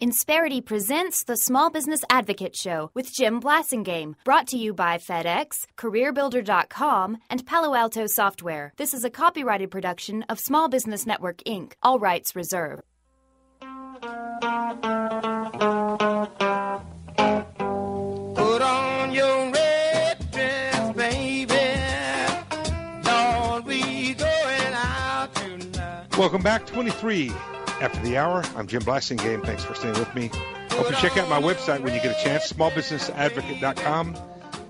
Insperity presents the Small Business Advocate Show with Jim Blasingame, brought to you by FedEx, CareerBuilder.com, and Palo Alto Software. This is a copyrighted production of Small Business Network, Inc., all rights reserved. Put on your red dress, baby. Lord, we going out tonight. Welcome back, 23 after the hour. I'm Jim Blasingame. Thanks for staying with me. Hope you check out my website when you get a chance, smallbusinessadvocate.com.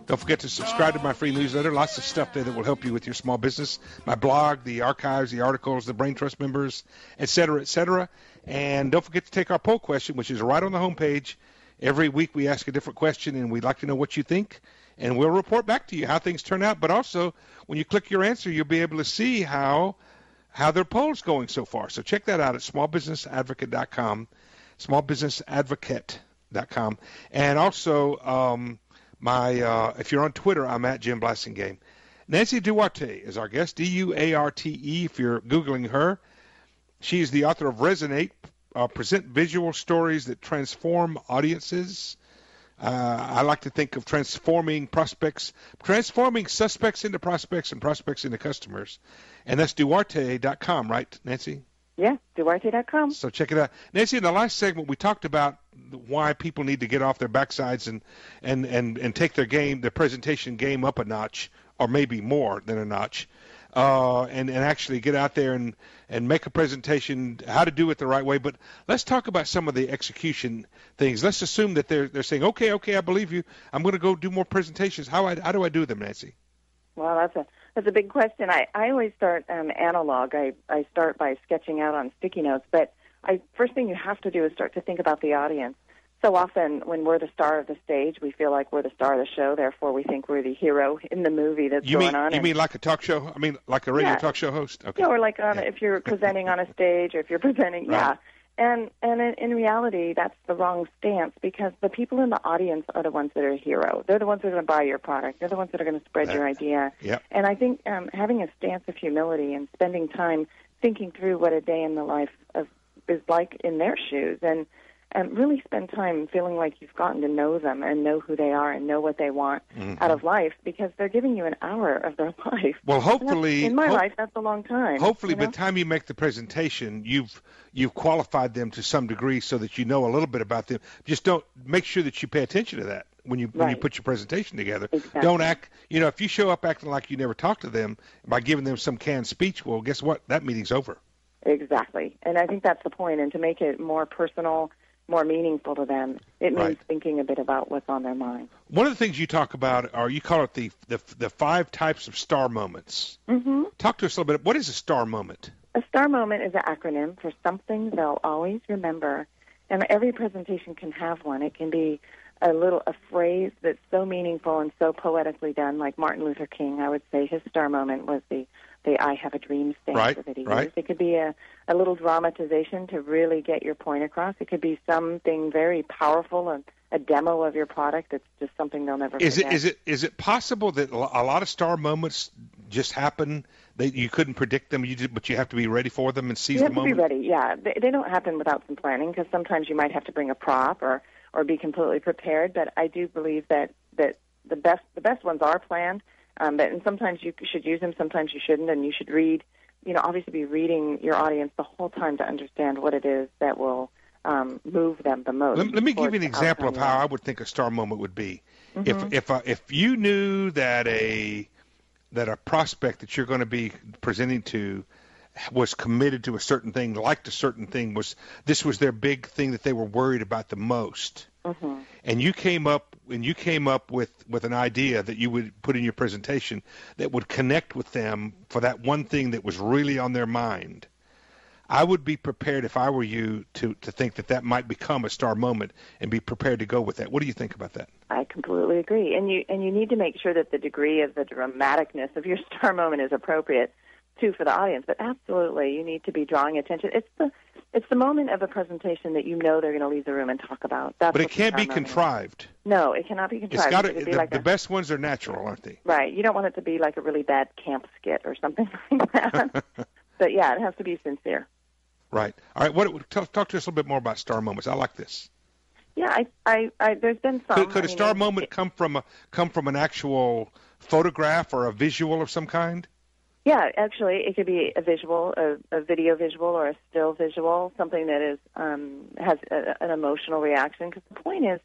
Don't forget to subscribe to my free newsletter. Lots of stuff there that will help you with your small business. My blog, the archives, the articles, the Brain Trust members, et cetera, et cetera. And don't forget to take our poll question, which is right on the homepage. Every week we ask a different question, and we'd like to know what you think. And we'll report back to you how things turn out. But also, when you click your answer, you'll be able to see how their poll's going so far. So check that out at smallbusinessadvocate.com, smallbusinessadvocate.com. And also, if you're on Twitter, I'm at Jim Blasingame. Nancy Duarte is our guest, D-U-A-R-T-E, if you're Googling her. She is the author of Resonate, Present Visual Stories that Transform Audiences. I like to think of transforming suspects into prospects and prospects into customers. And that's Duarte.com, right, Nancy? Yeah, Duarte.com. So check it out. Nancy, in the last segment, we talked about why people need to get off their backsides and take their presentation game up a notch, or maybe more than a notch, and actually get out there and make a presentation, how to do it the right way. But let's talk about some of the execution things. Let's assume that they're saying, okay, I believe you. I'm going to go do more presentations. How do I do them, Nancy? Well, that's a big question. I always start analog. I start by sketching out on sticky notes. But first thing you have to do is start to think about the audience. So often when we're the star of the stage, we feel like we're the star of the show. Therefore, we think we're the hero in the movie that's going on. You mean like a talk show? I mean, like a radio talk show host? Okay. Yeah, or like if you're presenting on a stage, or if you're presenting, right. Yeah. And in reality, that's the wrong stance, because the people in the audience are the ones that are a hero. They're the ones that are going to buy your product. They're the ones that are going to spread your idea. Yep. And I think having a stance of humility and spending time thinking through what a day in the life is like in their shoes, and really spend time feeling like you've gotten to know them and know who they are and know what they want out of life, because they're giving you an hour of their life. Well, hopefully, in my life, that's a long time. Hopefully, by the time you make the presentation, you've qualified them to some degree so that you know a little bit about them. Just don't make sure that you pay attention to that when you put your presentation together. Exactly. Don't act. If you show up acting like you never talked to them by giving them some canned speech, well, guess what? That meeting's over. Exactly, and I think that's the point. And to make it more personal, more meaningful to them, it means thinking a bit about what's on their mind. One of the things you talk about, or you call it the 5 types of star moments. Mm-hmm. Talk to us a little bit. What is a star moment? A star moment is an acronym for something they'll always remember, and every presentation can have one. It can be a phrase that's so meaningful and so poetically done, like Martin Luther King. I would say his star moment was the I have a dream stanza that he used. It could be a little dramatization to really get your point across. It could be something very powerful, a demo of your product. It's just something they'll never forget. Is it possible that a lot of star moments just happen, that you couldn't predict them, but you have to be ready for them and seize the moment? You have to be ready, yeah. They don't happen without some planning, because sometimes you might have to bring a prop or be completely prepared. But I do believe that the best ones are planned. And sometimes you should use them, sometimes you shouldn't, and you should obviously be reading your audience the whole time to understand what it is that will move them the most. Let me give you an example of how I would think a star moment would be. Mm-hmm. If you knew that a prospect that you're going to be presenting to was committed to a certain thing, liked a certain thing, this was their big thing that they were worried about the most. Mm-hmm. And you came up with an idea that you would put in your presentation that would connect with them for that one thing that was really on their mind. I would be prepared, if I were you, to think that might become a star moment and be prepared to go with that. What do you think about that? I completely agree. And you need to make sure that the degree of the dramaticness of your star moment is appropriate too for the audience. But absolutely, you need to be drawing attention. It's the moment of a presentation that you know they're going to leave the room and talk about. But it can't be contrived. No, it cannot be contrived. The best ones are natural, aren't they? Right. You don't want it to be like a really bad camp skit or something like that. But yeah, it has to be sincere. Right. All right. Talk to us a little bit more about star moments. I like this. Yeah, I there's been some. Could a star moment come from an actual photograph or a visual of some kind? Yeah, actually, it could be a visual, a video visual, or a still visual, something that is has an emotional reaction. Because the point is,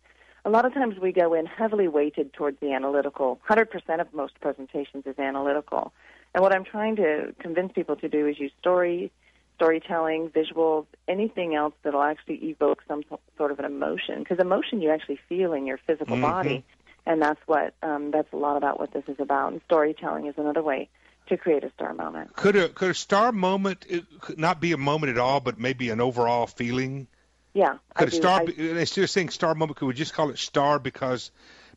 a lot of times we go in heavily weighted towards the analytical. 100% of most presentations is analytical. And what I'm trying to convince people to do is use storytelling, visuals, anything else that will actually evoke some sort of an emotion. Because emotion you actually feel in your physical body, and that's a lot about what this is about. And storytelling is another way to create a star moment. Could a star moment not be a moment at all, but maybe an overall feeling? Yeah. Instead of saying star moment, could we just call it star because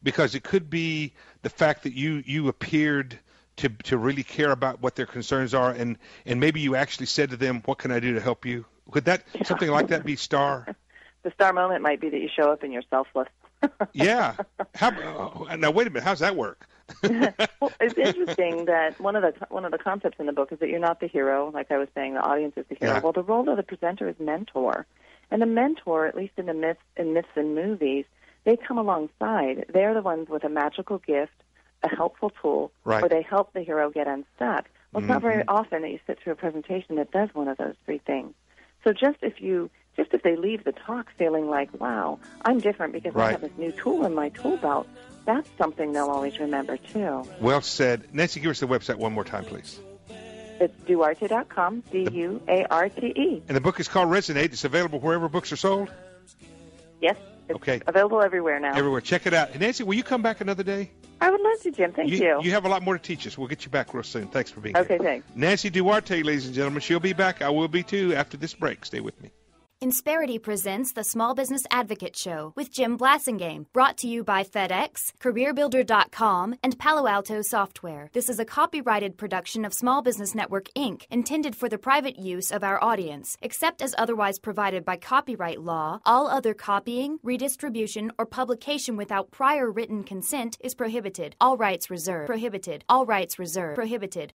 it could be the fact that you appeared to really care about what their concerns are, and maybe you actually said to them, "What can I do to help you?" Could something like that be star? The star moment might be that you show up and you're selfless. Yeah. Now wait a minute. How's that work? Well, it's interesting that one of the concepts in the book is that you're not the hero. Like I was saying, the audience is the hero. Yeah. Well, the role of the presenter is mentor, and the mentor, at least in the myths and movies, they come alongside. They're the ones with a magical gift, a helpful tool, right, or they help the hero get unstuck. Well, it's not very often that you sit through a presentation that does one of those three things. So just if they leave the talk feeling like, wow, I'm different because I have this new tool in my tool belt, that's something they'll always remember too. Well said. Nancy, give us the website one more time, please. It's Duarte.com, Duarte. And the book is called Resonate. It's available wherever books are sold? Yes. It's available everywhere now. Everywhere. Check it out. And Nancy, will you come back another day? I would love to, Jim. Thank you. You have a lot more to teach us. We'll get you back real soon. Thanks for being here. Okay, thanks. Nancy Duarte, ladies and gentlemen. She'll be back. I will be, too, after this break. Stay with me. Insperity presents the Small Business Advocate Show with Jim Blasingame, brought to you by FedEx, CareerBuilder.com, and Palo Alto Software. This is a copyrighted production of Small Business Network, Inc., intended for the private use of our audience. Except as otherwise provided by copyright law, all other copying, redistribution, or publication without prior written consent is prohibited. All rights reserved. Prohibited. All rights reserved. Prohibited.